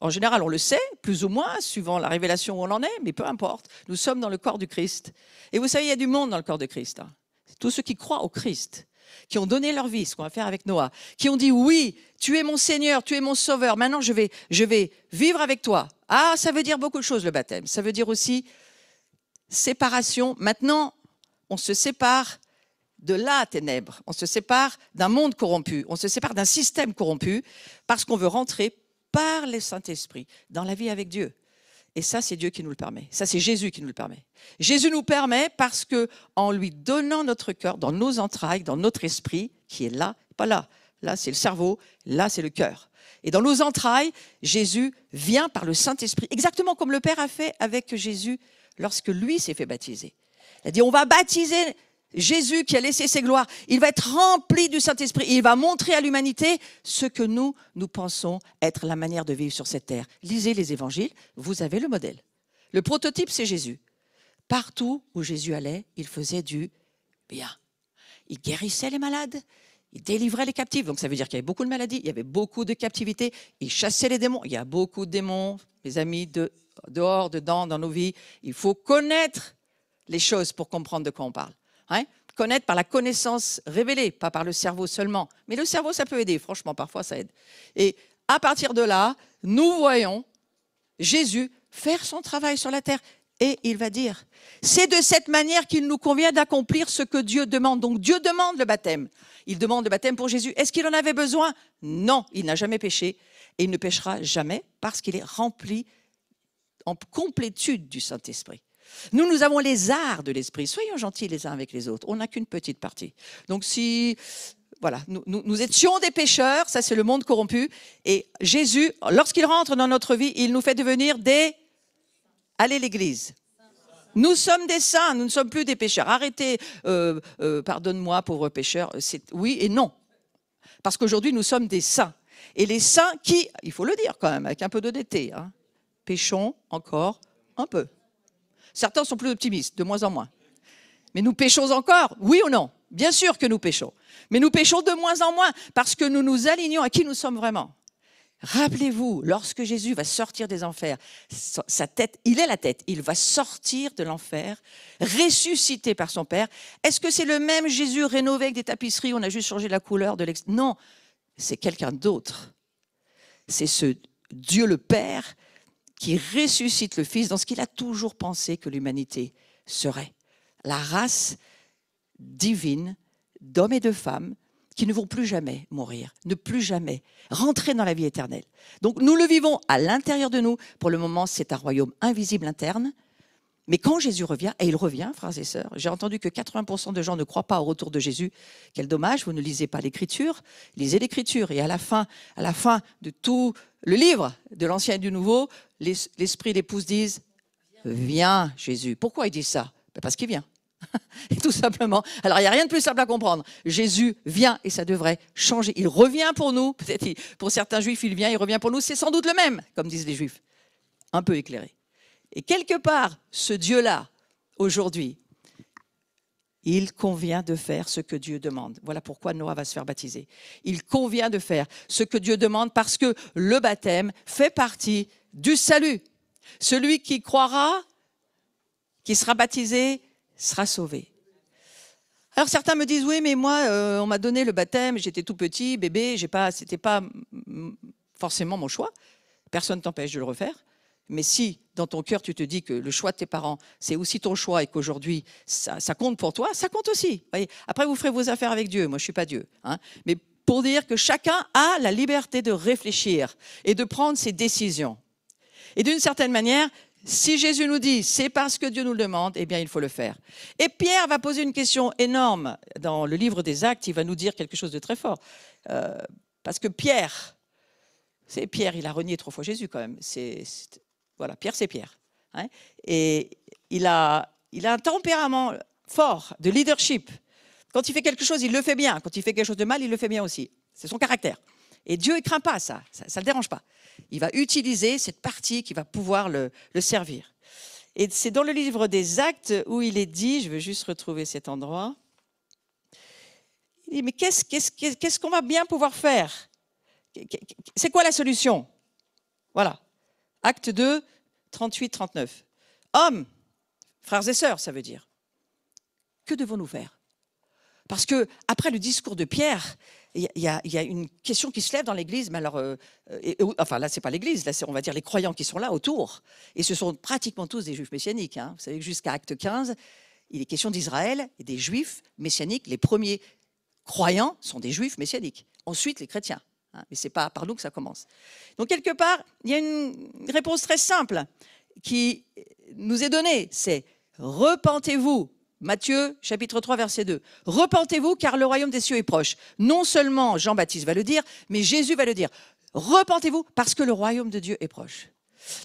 En général, on le sait, plus ou moins, suivant la révélation où on en est, mais peu importe. Nous sommes dans le corps du Christ. Et vous savez, il y a du monde dans le corps de Christ. Hein. Tous ceux qui croient au Christ, qui ont donné leur vie, ce qu'on va faire avec Noah, qui ont dit oui, tu es mon Seigneur, tu es mon Sauveur, maintenant je vais vivre avec toi. Ah, ça veut dire beaucoup de choses le baptême. Ça veut dire aussi séparation. Maintenant, on se sépare de la ténèbre, on se sépare d'un monde corrompu, on se sépare d'un système corrompu parce qu'on veut rentrer par le Saint-Esprit dans la vie avec Dieu. Et ça, c'est Dieu qui nous le permet. Ça, c'est Jésus qui nous le permet. Jésus nous permet parce que, en lui donnant notre cœur, dans nos entrailles, dans notre esprit, qui est là, pas là. Là, c'est le cerveau, là, c'est le cœur. Et dans nos entrailles, Jésus vient par le Saint-Esprit, exactement comme le Père a fait avec Jésus lorsque lui s'est fait baptiser. Il a dit, on va baptiser Jésus qui a laissé ses gloires. Il va être rempli du Saint-Esprit. Il va montrer à l'humanité ce que nous pensons être la manière de vivre sur cette terre. Lisez les évangiles, vous avez le modèle. Le prototype, c'est Jésus. Partout où Jésus allait, il faisait du bien. Il guérissait les malades, il délivrait les captifs. Donc ça veut dire qu'il y avait beaucoup de maladies, il y avait beaucoup de captivité. Il chassait les démons. Il y a beaucoup de démons, mes amis, dehors, dedans, dans nos vies. Il faut connaître les choses pour comprendre de quoi on parle. Hein? Connaître par la connaissance révélée, pas par le cerveau seulement. Mais le cerveau, ça peut aider, franchement, parfois ça aide. Et à partir de là, nous voyons Jésus faire son travail sur la terre. Et il va dire, c'est de cette manière qu'il nous convient d'accomplir ce que Dieu demande. Donc Dieu demande le baptême. Il demande le baptême pour Jésus. Est-ce qu'il en avait besoin? Non, il n'a jamais péché. Et il ne péchera jamais parce qu'il est rempli en complétude du Saint-Esprit. Nous avons les arts de l'esprit. Soyons gentils les uns avec les autres. On n'a qu'une petite partie. Donc si, voilà, nous étions des pécheurs, ça c'est le monde corrompu. Et Jésus, lorsqu'il rentre dans notre vie, il nous fait devenir des... Allez l'église. Nous sommes des saints, nous ne sommes plus des pécheurs. Arrêtez, pardonne-moi pauvre pécheur, c'est oui et non. Parce qu'aujourd'hui nous sommes des saints. Et les saints qui, il faut le dire quand même, avec un peu d'honnêteté, hein, péchons encore un peu. Certains sont plus optimistes, de moins en moins. Mais nous péchons encore, oui ou non? Bien sûr que nous péchons. Mais nous péchons de moins en moins parce que nous nous alignons à qui nous sommes vraiment. Rappelez-vous, lorsque Jésus va sortir des enfers, sa tête, il est la tête, il va sortir de l'enfer, ressuscité par son Père. Est-ce que c'est le même Jésus rénové avec des tapisseries, on a juste changé la couleur de l'extérieur? Non, c'est quelqu'un d'autre. C'est ce Dieu le Père qui ressuscite le Fils dans ce qu'il a toujours pensé que l'humanité serait. La race divine d'hommes et de femmes qui ne vont plus jamais mourir, ne plus jamais rentrer dans la vie éternelle. Donc nous le vivons à l'intérieur de nous. Pour le moment, c'est un royaume invisible interne. Mais quand Jésus revient, et il revient, frères et sœurs, j'ai entendu que 80% de gens ne croient pas au retour de Jésus. Quel dommage, vous ne lisez pas l'Écriture. Lisez l'Écriture et à la fin de tout le livre de l'Ancien et du Nouveau, l'Esprit et l'épouse disent « Viens, Jésus ». Pourquoi il dit ça? Parce qu'il vient. Et tout simplement. Alors, il n'y a rien de plus simple à comprendre. Jésus vient et ça devrait changer. Il revient pour nous. Peut-être pour certains juifs, il vient, il revient pour nous. C'est sans doute le même, comme disent les juifs. Un peu éclairé. Et quelque part, ce Dieu-là, aujourd'hui, il convient de faire ce que Dieu demande. Voilà pourquoi Noah va se faire baptiser. Il convient de faire ce que Dieu demande parce que le baptême fait partie du salut. Celui qui croira, qui sera baptisé, sera sauvé. Alors certains me disent, oui, mais moi, on m'a donné le baptême, j'étais tout petit, bébé, c'était pas forcément mon choix. Personne ne t'empêche de le refaire. Mais si, dans ton cœur, tu te dis que le choix de tes parents, c'est aussi ton choix et qu'aujourd'hui, ça compte pour toi, ça compte aussi. Voyez, après, vous ferez vos affaires avec Dieu. Moi, je ne suis pas Dieu. Hein. Mais pour dire que chacun a la liberté de réfléchir et de prendre ses décisions. Et d'une certaine manière, si Jésus nous dit, c'est parce que Dieu nous le demande, eh bien, il faut le faire. Et Pierre va poser une question énorme. Dans le livre des Actes, il va nous dire quelque chose de très fort. Parce que Pierre, il a renié 3 fois Jésus quand même. Voilà, Pierre, c'est Pierre. Hein, et il a un tempérament fort de leadership. Quand il fait quelque chose, il le fait bien. Quand il fait quelque chose de mal, il le fait bien aussi. C'est son caractère. Et Dieu ne craint pas ça. Ça ne le dérange pas. Il va utiliser cette partie qui va pouvoir le servir. Et c'est dans le livre des Actes où il est dit, je veux juste retrouver cet endroit, il dit, mais qu'est-ce qu'on va bien pouvoir faire? C'est quoi la solution? Voilà. Acte 2, 38-39. Hommes, frères et sœurs, ça veut dire. Que devons-nous faire? Parce que après le discours de Pierre, il y a une question qui se lève dans l'Église. Mais alors, enfin là, c'est pas l'Église, là, c'est, on va dire, les croyants qui sont là autour. Et ce sont pratiquement tous des Juifs messianiques. Hein. Vous savez que jusqu'à Acte 15, il est question d'Israël et des Juifs messianiques. Les premiers croyants sont des Juifs messianiques. Ensuite, les chrétiens. Hein. Mais c'est pas par nous que ça commence. Donc quelque part, il y a une réponse très simple qui nous est donnée. C'est repentez-vous. Matthieu, chapitre 3, verset 2. Repentez-vous, car le royaume des cieux est proche. Non seulement Jean-Baptiste va le dire, mais Jésus va le dire. Repentez-vous, parce que le royaume de Dieu est proche.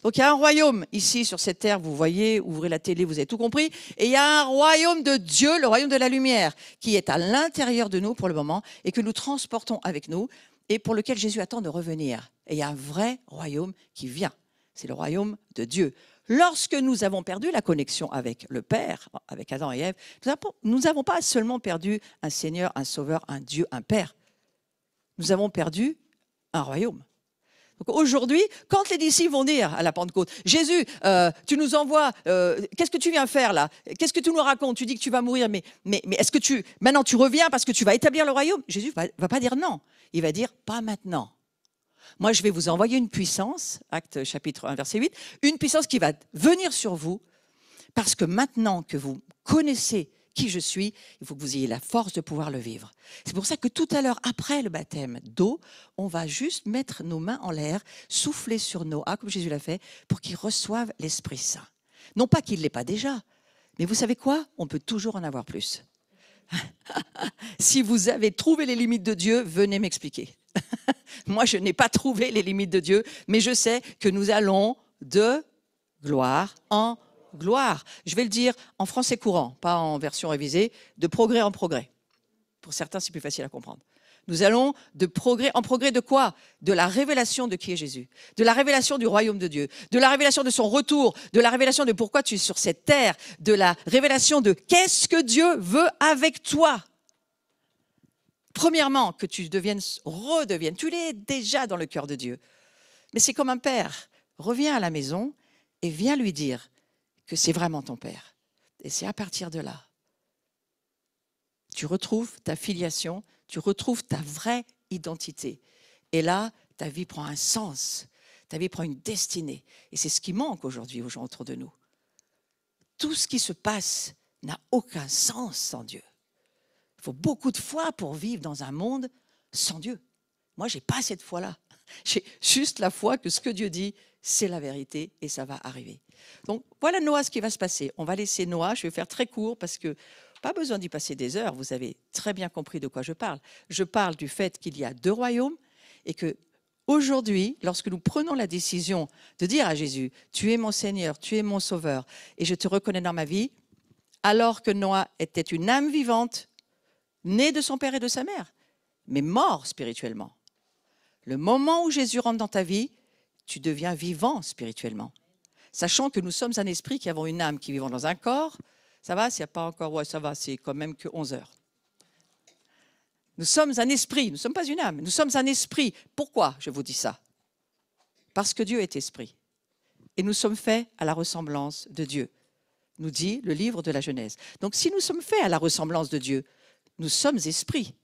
Donc il y a un royaume ici sur cette terre, vous voyez, ouvrez la télé, vous avez tout compris. Et il y a un royaume de Dieu, le royaume de la lumière, qui est à l'intérieur de nous pour le moment et que nous transportons avec nous et pour lequel Jésus attend de revenir. Et il y a un vrai royaume qui vient. C'est le royaume de Dieu. Lorsque nous avons perdu la connexion avec le Père, avec Adam et Ève, nous n'avons pas seulement perdu un Seigneur, un Sauveur, un Dieu, un Père. Nous avons perdu un royaume. Donc aujourd'hui, quand les disciples vont dire à la Pentecôte, Jésus, tu nous envoies, qu'est-ce que tu viens faire là? Qu'est-ce que tu nous racontes? Tu dis que tu vas mourir, mais est-ce que maintenant tu reviens parce que tu vas établir le royaume? Jésus va pas dire non. Il va dire pas maintenant. Moi, je vais vous envoyer une puissance, Acte chapitre 1, verset 8, une puissance qui va venir sur vous, parce que maintenant que vous connaissez qui je suis, il faut que vous ayez la force de pouvoir le vivre. C'est pour ça que tout à l'heure, après le baptême d'eau, on va juste mettre nos mains en l'air, souffler sur Noah, comme Jésus l'a fait, pour qu'il reçoive l'Esprit Saint. Non pas qu'il ne l'ait pas déjà, mais vous savez quoi? On peut toujours en avoir plus. Si vous avez trouvé les limites de Dieu, venez m'expliquer. Moi, je n'ai pas trouvé les limites de Dieu, mais je sais que nous allons de gloire en gloire. Je vais le dire en français courant, pas en version révisée, de progrès en progrès. Pour certains, c'est plus facile à comprendre. Nous allons de progrès en progrès de quoi? De la révélation de qui est Jésus, de la révélation du royaume de Dieu, de la révélation de son retour, de la révélation de pourquoi tu es sur cette terre, de la révélation de qu'est-ce que Dieu veut avec toi. Premièrement, que tu redeviennes, tu l'es déjà dans le cœur de Dieu. Mais c'est comme un père. Reviens à la maison et viens lui dire que c'est vraiment ton père. Et c'est à partir de là, tu retrouves ta filiation, tu retrouves ta vraie identité. Et là, ta vie prend un sens, ta vie prend une destinée. Et c'est ce qui manque aujourd'hui aux gens autour de nous. Tout ce qui se passe n'a aucun sens sans Dieu. Il faut beaucoup de foi pour vivre dans un monde sans Dieu. Moi, je n'ai pas cette foi-là. J'ai juste la foi que ce que Dieu dit, c'est la vérité et ça va arriver. Donc, voilà Noah ce qui va se passer. On va laisser Noah, je vais faire très court parce que pas besoin d'y passer des heures. Vous avez très bien compris de quoi je parle. Je parle du fait qu'il y a deux royaumes et que aujourd'hui, lorsque nous prenons la décision de dire à Jésus, tu es mon Seigneur, tu es mon Sauveur et je te reconnais dans ma vie, alors que Noah était une âme vivante, né de son père et de sa mère, mais mort spirituellement. Le moment où Jésus rentre dans ta vie, tu deviens vivant spirituellement. Sachant que nous sommes un esprit qui avons une âme qui vivons dans un corps. Ça va, s'il n'y a pas encore, ouais, ça va, c'est quand même que 11 heures. Nous sommes un esprit, nous ne sommes pas une âme, nous sommes un esprit. Pourquoi je vous dis ça? Parce que Dieu est esprit. Et nous sommes faits à la ressemblance de Dieu, nous dit le livre de la Genèse. Donc si nous sommes faits à la ressemblance de Dieu, nous sommes esprits.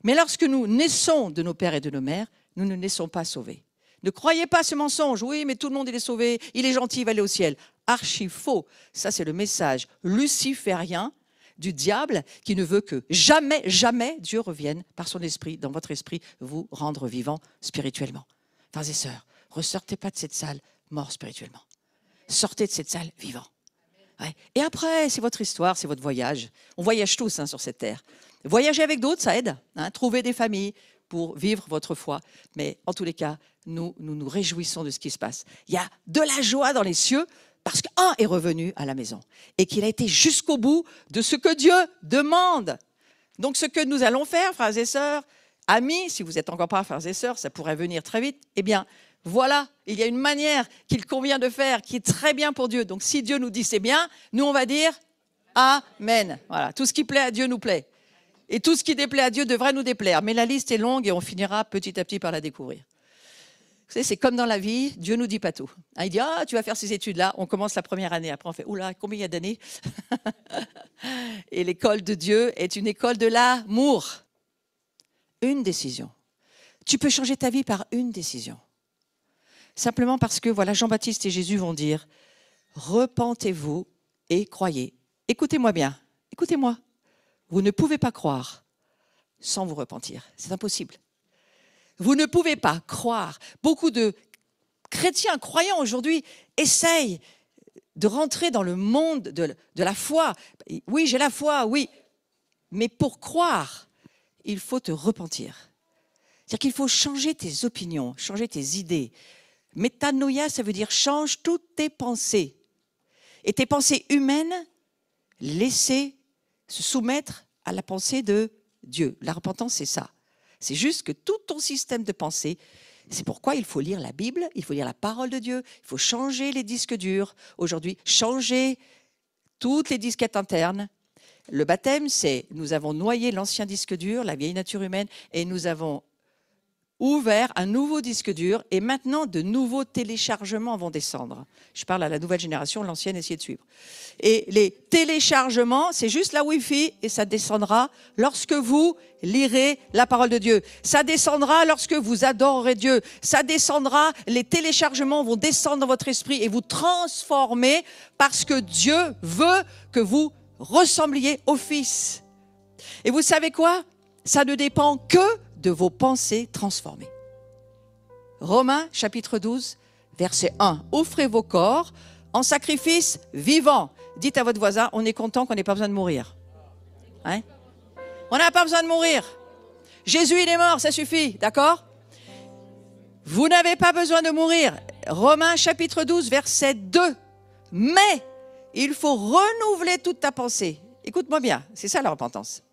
Mais lorsque nous naissons de nos pères et de nos mères, nous ne naissons pas sauvés. Ne croyez pas ce mensonge. Oui, mais tout le monde il est sauvé, il est gentil, il va aller au ciel. Archi faux. Ça, c'est le message luciférien du diable qui ne veut que jamais, jamais Dieu revienne par son esprit, dans votre esprit, vous rendre vivant spirituellement. Frères et sœurs, ressortez pas de cette salle mort spirituellement. Sortez de cette salle vivant. Ouais. Et après, c'est votre histoire, c'est votre voyage. On voyage tous sur cette terre. Voyager avec d'autres, ça aide. Trouver des familles pour vivre votre foi. Mais en tous les cas, nous nous réjouissons de ce qui se passe. Il y a de la joie dans les cieux parce qu'un est revenu à la maison et qu'il a été jusqu'au bout de ce que Dieu demande. Donc ce que nous allons faire, frères et sœurs, amis, si vous n'êtes encore pas frères et sœurs, ça pourrait venir très vite, eh bien, voilà, il y a une manière qu'il convient de faire qui est très bien pour Dieu. Donc si Dieu nous dit c'est bien, nous on va dire Amen. Voilà, tout ce qui plaît à Dieu nous plaît. Et tout ce qui déplaît à Dieu devrait nous déplaire. Mais la liste est longue et on finira petit à petit par la découvrir. Vous savez, c'est comme dans la vie, Dieu nous dit pas tout. Il dit, ah, tu vas faire ces études-là, on commence la première année. Après, on fait, oula, combien il y a d'années? Et l'école de Dieu est une école de l'amour. Une décision. Tu peux changer ta vie par une décision. Simplement parce que, voilà, Jean-Baptiste et Jésus vont dire, repentez-vous et croyez. Écoutez-moi bien, écoutez-moi. Vous ne pouvez pas croire sans vous repentir. C'est impossible. Vous ne pouvez pas croire. Beaucoup de chrétiens croyants aujourd'hui essayent de rentrer dans le monde de la foi. Oui, j'ai la foi, oui. Mais pour croire, il faut te repentir. C'est-à-dire qu'il faut changer tes opinions, changer tes idées. Métanoïa, ça veut dire change toutes tes pensées. Et tes pensées humaines, laisser se soumettre à la pensée de Dieu. La repentance, c'est ça. C'est juste que tout ton système de pensée, c'est pourquoi il faut lire la Bible, il faut lire la parole de Dieu, il faut changer les disques durs. Aujourd'hui, changer toutes les disquettes internes. Le baptême, c'est nous avons noyé l'ancien disque dur, la vieille nature humaine, et nous avons ouvert un nouveau disque dur, et maintenant de nouveaux téléchargements vont descendre. Je parle à la nouvelle génération, l'ancienne, essayez de suivre. Et les téléchargements, c'est juste la Wi-Fi, et ça descendra lorsque vous lirez la parole de Dieu. Ça descendra lorsque vous adorerez Dieu. Ça descendra, les téléchargements vont descendre dans votre esprit et vous transformer parce que Dieu veut que vous ressembliez au Fils. Et vous savez quoi? Ça ne dépend que de vos pensées transformées. Romains chapitre 12, verset 1. Offrez vos corps en sacrifice vivant. Dites à votre voisin, on est content qu'on n'ait pas besoin de mourir. Hein? On n'a pas besoin de mourir. Jésus, il est mort, ça suffit, d'accord? Vous n'avez pas besoin de mourir. Romains chapitre 12, verset 2. Mais il faut renouveler toute ta pensée. Écoute-moi bien, c'est ça la repentance.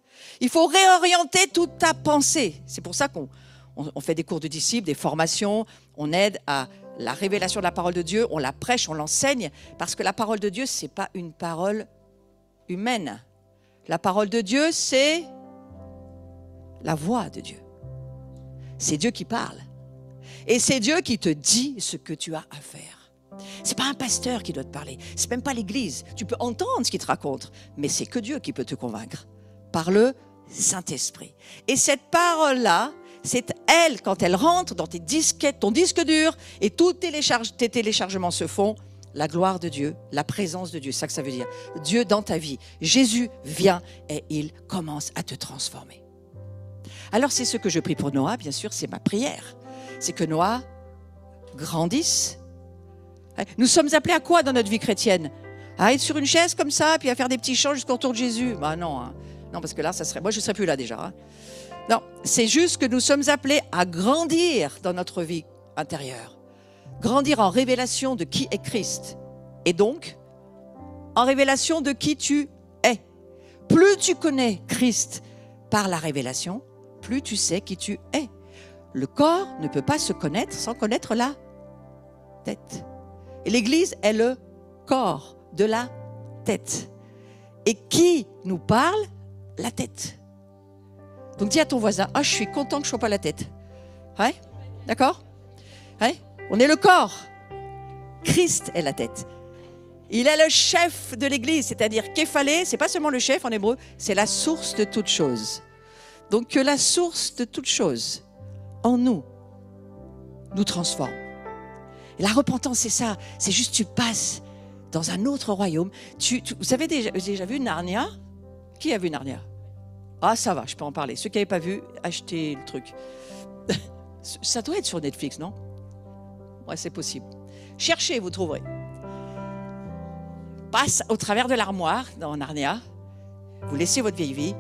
Il faut réorienter toute ta pensée. C'est pour ça qu'on fait des cours de disciples, des formations, on aide à la révélation de la parole de Dieu, on la prêche, on l'enseigne, parce que la parole de Dieu, ce n'est pas une parole humaine. La parole de Dieu, c'est la voix de Dieu. C'est Dieu qui parle. Et c'est Dieu qui te dit ce que tu as à faire. Ce n'est pas un pasteur qui doit te parler, ce n'est même pas l'église. Tu peux entendre ce qu'il te raconte, mais c'est que Dieu qui peut te convaincre. Par le Saint-Esprit. Et cette parole-là, c'est elle, quand elle rentre dans tes disquettes, ton disque dur, et tous tes téléchargements se font, la gloire de Dieu, la présence de Dieu, c'est ça que ça veut dire. Dieu dans ta vie. Jésus vient et il commence à te transformer. Alors c'est ce que je prie pour Noah, bien sûr, c'est ma prière. C'est que Noah grandisse. Nous sommes appelés à quoi dans notre vie chrétienne? À être sur une chaise comme ça, puis à faire des petits chants jusqu'au retour de Jésus? Ben non, hein. Non, parce que là, ça serait... Moi, je ne serais plus là déjà. Hein. Non, c'est juste que nous sommes appelés à grandir dans notre vie intérieure. Grandir en révélation de qui est Christ. Et donc, en révélation de qui tu es. Plus tu connais Christ par la révélation, plus tu sais qui tu es. Le corps ne peut pas se connaître sans connaître la tête. Et l'Église est le corps de la tête. Et qui nous parle? La tête. Donc dis à ton voisin, ah, je suis content que je ne sois pas la tête. Ouais? D'accord? Ouais? On est le corps. Christ est la tête. Il est le chef de l'Église, c'est-à-dire qu'Éphalé, ce n'est pas seulement le chef en hébreu, c'est la source de toute chose. Donc que la source de toute chose en nous transforme. Et la repentance, c'est ça. C'est juste tu passes dans un autre royaume. Vous avez déjà vu Narnia? Qui a vu Narnia? Ah, ça va, je peux en parler. Ceux qui n'avaient pas vu, achetez le truc. Ça doit être sur Netflix, non? Ouais, c'est possible. Cherchez, vous trouverez. Passe au travers de l'armoire dans Narnia. Vous laissez votre vieille vie,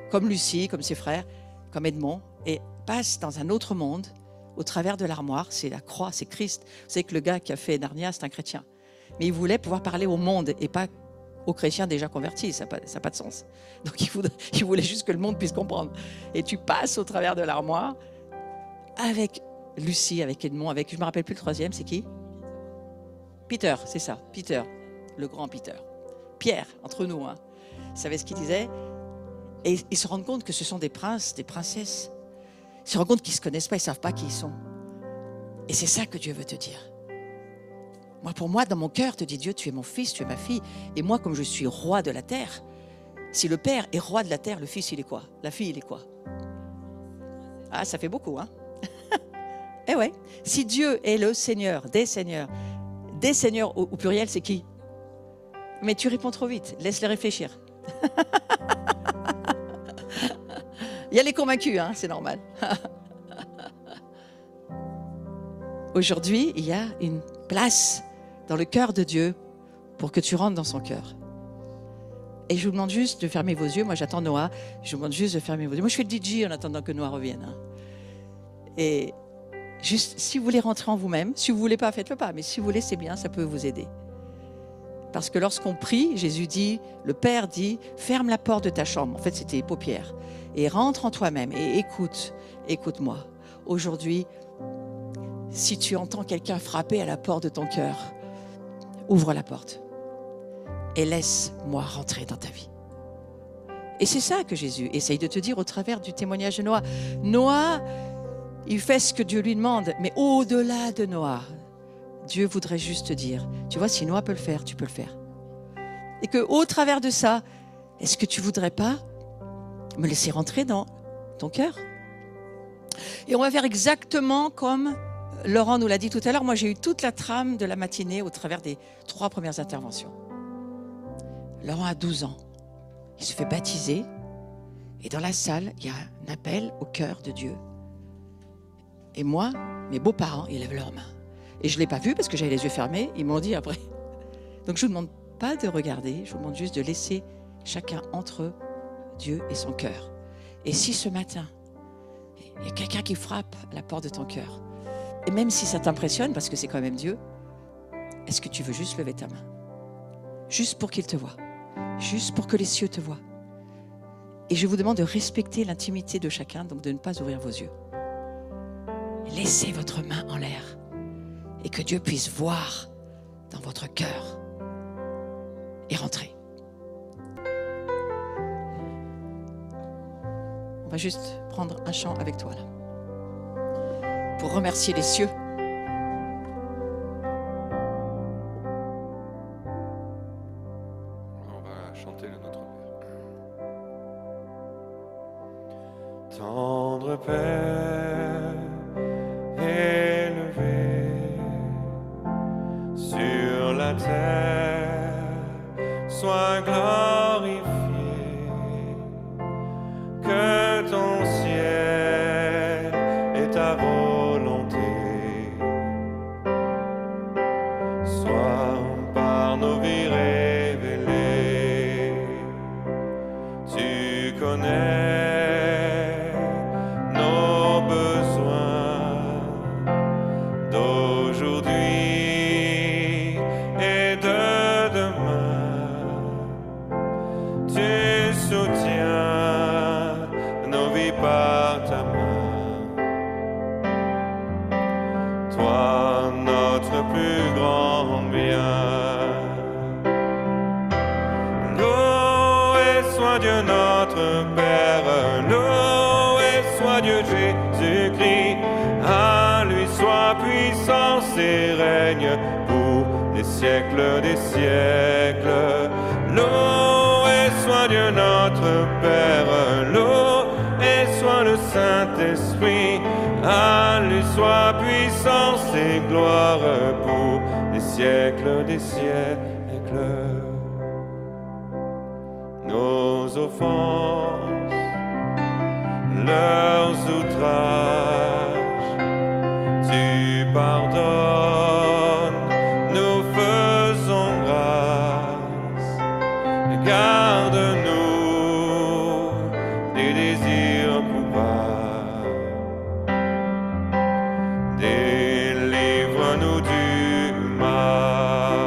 comme Lucie, comme ses frères, comme Edmond, et passe dans un autre monde, au travers de l'armoire. C'est la croix, c'est Christ. Vous savez que le gars qui a fait Narnia, c'est un chrétien. Mais il voulait pouvoir parler au monde et pas aux chrétiens déjà convertis, ça n'a pas de sens. Donc il voulait juste que le monde puisse comprendre. Et tu passes au travers de l'armoire avec Lucie, avec Edmond, avec, je ne me rappelle plus le troisième, c'est qui? Peter, c'est ça, Peter, le grand Peter. Pierre, entre nous, hein. Vous savez ce qu'il disait? Et ils se rendent compte que ce sont des princes, des princesses. Ils se rendent compte qu'ils ne se connaissent pas, ils ne savent pas qui ils sont. Et c'est ça que Dieu veut te dire. Moi, pour moi, dans mon cœur, te dit Dieu, tu es mon fils, tu es ma fille. Et moi, comme je suis roi de la terre, si le Père est roi de la terre, le fils, il est quoi? La fille, il est quoi? Ah, ça fait beaucoup, hein? Eh ouais. Si Dieu est le Seigneur des seigneurs au pluriel, c'est qui? Mais tu réponds trop vite, laisse-les réfléchir. Il y a les convaincus, hein, c'est normal. Aujourd'hui, il y a une place dans le cœur de Dieu pour que tu rentres dans son cœur. Et je vous demande juste de fermer vos yeux. Moi, j'attends Noah. Je vous demande juste de fermer vos yeux. Moi, je fais le DJ en attendant que Noah revienne. Hein. Et juste, si vous voulez rentrer en vous-même, si vous ne voulez pas, faites-le pas. Mais si vous voulez, c'est bien, ça peut vous aider. Parce que lorsqu'on prie, Jésus dit, le Père dit, ferme la porte de ta chambre. En fait, c'était les paupières. Et rentre en toi-même et écoute-moi. Aujourd'hui, si tu entends quelqu'un frapper à la porte de ton cœur, ouvre la porte et laisse-moi rentrer dans ta vie. Et c'est ça que Jésus essaye de te dire au travers du témoignage de Noah. Noah, il fait ce que Dieu lui demande, mais au-delà de Noah, Dieu voudrait juste te dire, tu vois, si Noah peut le faire, tu peux le faire. Et qu'au travers de ça, est-ce que tu voudrais pas me laisser rentrer dans ton cœur? Et on va faire exactement comme Laurent nous l'a dit tout à l'heure. Moi, j'ai eu toute la trame de la matinée au travers des 3 premières interventions. Laurent a 12 ans. Il se fait baptiser. Et dans la salle, il y a un appel au cœur de Dieu. Et moi, mes beaux-parents, ils lèvent leurs mains. Et je ne l'ai pas vu parce que j'avais les yeux fermés. Ils m'ont dit après. Donc, je ne vous demande pas de regarder. Je vous demande juste de laisser chacun entre Dieu et son cœur. Et si ce matin, il y a quelqu'un qui frappe à la porte de ton cœur, et même si ça t'impressionne, parce que c'est quand même Dieu, est-ce que tu veux juste lever ta main? Juste pour qu'il te voie. Juste pour que les cieux te voient. Et je vous demande de respecter l'intimité de chacun, donc de ne pas ouvrir vos yeux. Laissez votre main en l'air et que Dieu puisse voir dans votre cœur et rentrer. On va juste prendre un chant avec toi là, pour remercier les cieux. On va chanter le Notre Père. Tendre Père, élevé sur la terre, sois glorifié, que ton ciel est ta volonté, soit par nos vies révélées. Tu connais nos besoins d'aujourd'hui et de demain. Tu soutiens nos vies par ta main. Toi, notre plus grand bien. Loué soit Dieu notre Père, loué soit Dieu Jésus-Christ. À lui soit puissance et règne pour les siècles des siècles. Loué soit Dieu notre Père, loué soit le Saint-Esprit. À lui soit puissance et gloire pour les siècles des siècles. Nos offenses, leurs outrages, tu pardonnes, nous faisons grâce. Garde-nous des désirs coupables, délivre-nous du mal.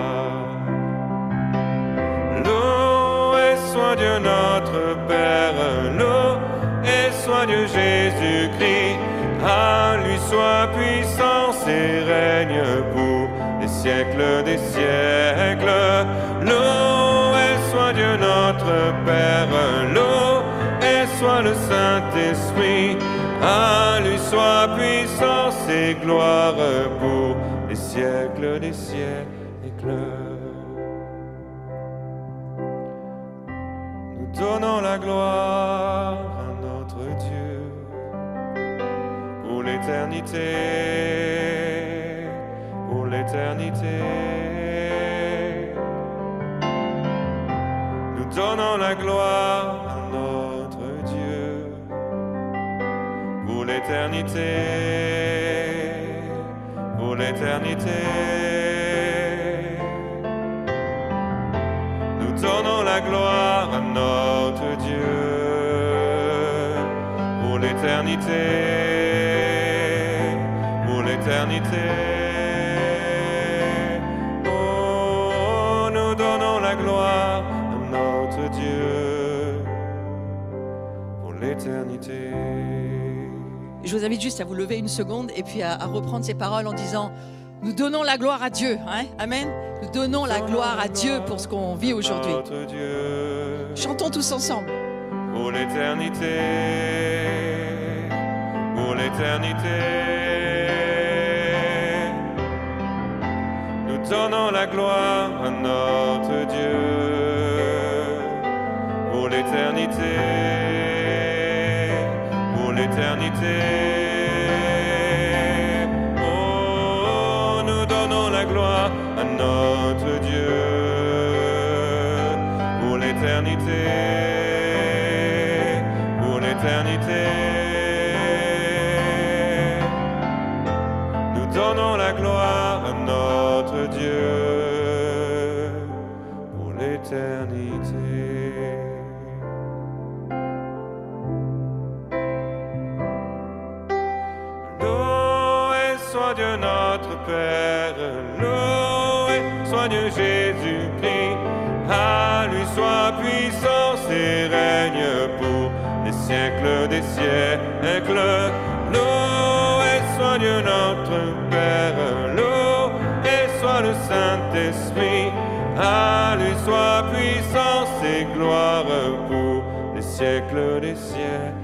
Loué soit Dieu notre Père, loué soit Dieu Jésus-Christ. À lui soit puissance et règne pour les siècles des siècles. Loué soit Dieu notre Père, loué soit le Saint-Esprit. À lui soit puissance et gloire pour les siècles des siècles. Nous donnons la gloire à notre Dieu pour l'éternité, pour l'éternité. Nous donnons la gloire à notre Dieu pour l'éternité, pour l'éternité. Nous donnons la gloire à notre Dieu pour l'éternité, pour l'éternité. Oh, nous donnons la gloire à notre Dieu pour l'éternité. Je vous invite juste à vous lever une seconde et puis à reprendre ces paroles en disant nous donnons la gloire à Dieu. Hein? Amen. Nous donnons la gloire à Dieu pour ce qu'on vit aujourd'hui. Chantons tous ensemble. Pour l'éternité, pour l'éternité. Nous donnons la gloire à notre Dieu pour l'éternité, pour l'éternité. Oh, nous donnons la gloire à notre Dieu pour l'éternité, pour l'éternité. Nous donnons la gloire à notre Dieu pour l'éternité. Loué soit Dieu notre Père, loué soit Dieu Jésus-Christ, à lui soit puissance et règne pour les siècles des siècles. Loué soit Dieu notre Père, loué soit le Saint-Esprit, à lui soit puissance et gloire pour les siècles des siècles.